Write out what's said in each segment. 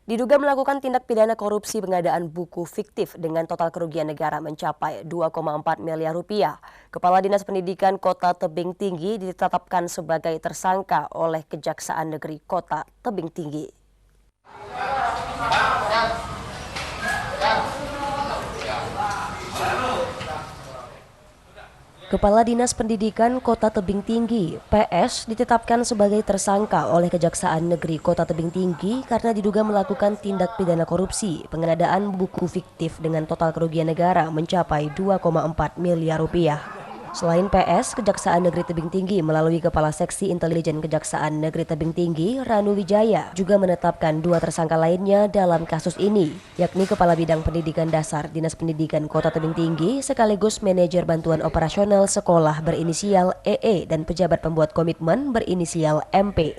Diduga melakukan tindak pidana korupsi pengadaan buku fiktif dengan total kerugian negara mencapai 2,4 miliar rupiah. Kepala Dinas Pendidikan Kota Tebing Tinggi ditetapkan sebagai tersangka oleh Kejaksaan Negeri Kota Tebing Tinggi. Kepala Dinas Pendidikan Kota Tebing Tinggi, PS, ditetapkan sebagai tersangka oleh Kejaksaan Negeri Kota Tebing Tinggi karena diduga melakukan tindak pidana korupsi pengadaan buku fiktif dengan total kerugian negara mencapai 2,4 miliar rupiah. Selain PS, Kejaksaan Negeri Tebing Tinggi melalui Kepala Seksi Intelijen Kejaksaan Negeri Tebing Tinggi, Ranu Wijaya, juga menetapkan 2 tersangka lainnya dalam kasus ini, yakni Kepala Bidang Pendidikan Dasar Dinas Pendidikan Kota Tebing Tinggi sekaligus Manajer Bantuan Operasional Sekolah berinisial EE dan pejabat pembuat komitmen berinisial MP.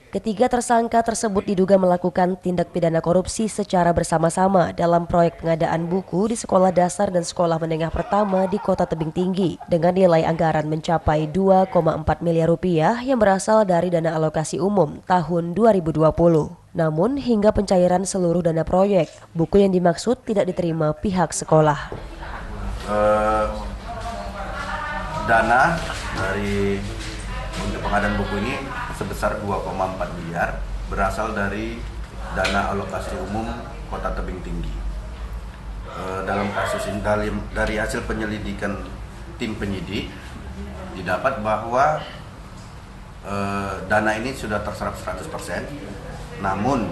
Ketiga tersangka tersebut diduga melakukan tindak pidana korupsi secara bersama-sama dalam proyek pengadaan buku di sekolah dasar dan sekolah menengah pertama di Kota Tebing Tinggi dengan nilai anggaran mencapai 2,4 miliar rupiah yang berasal dari dana alokasi umum tahun 2020. Namun hingga pencairan seluruh dana proyek, buku yang dimaksud tidak diterima pihak sekolah. Dana dari untuk pengadaan buku ini sebesar 2,4 miliar berasal dari dana alokasi umum Kota Tebing Tinggi. Dalam kasus ini dari hasil penyelidikan tim penyidik didapat bahwa dana ini sudah terserap 100%, namun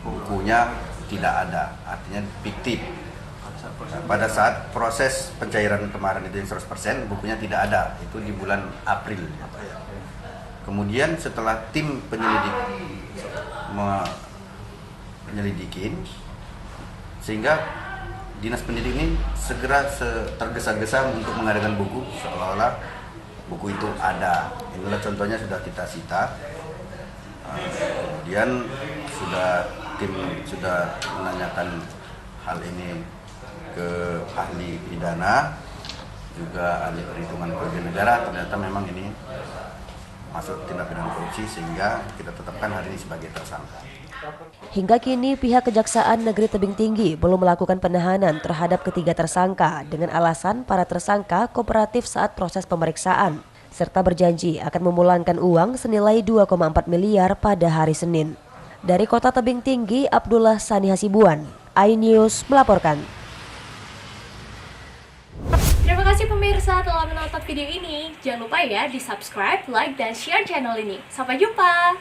bukunya tidak ada, artinya fiktif. Pada saat proses pencairan kemarin itu yang 100%, bukunya tidak ada, itu di bulan April. Kemudian setelah tim penyelidik menyelidikin, sehingga Dinas Pendidik ini segera tergesa-gesa untuk mengadakan buku seolah-olah buku itu ada. Inilah contohnya sudah kita sita. Kemudian tim sudah menanyakan hal ini ke ahli pidana, juga ahli perhitungan kerugian negara. Ternyata memang ini masuk tindak pidana korupsi sehingga kita tetapkan hari ini sebagai tersangka. Hingga kini pihak Kejaksaan Negeri Tebing Tinggi belum melakukan penahanan terhadap ketiga tersangka dengan alasan para tersangka kooperatif saat proses pemeriksaan serta berjanji akan memulangkan uang senilai 2,4 miliar pada hari Senin. Dari Kota Tebing Tinggi, Abdullah Sani Hasibuan, iNews melaporkan. Terima kasih pemirsa telah menonton video ini. Jangan lupa ya di subscribe, like, dan share channel ini. Sampai jumpa!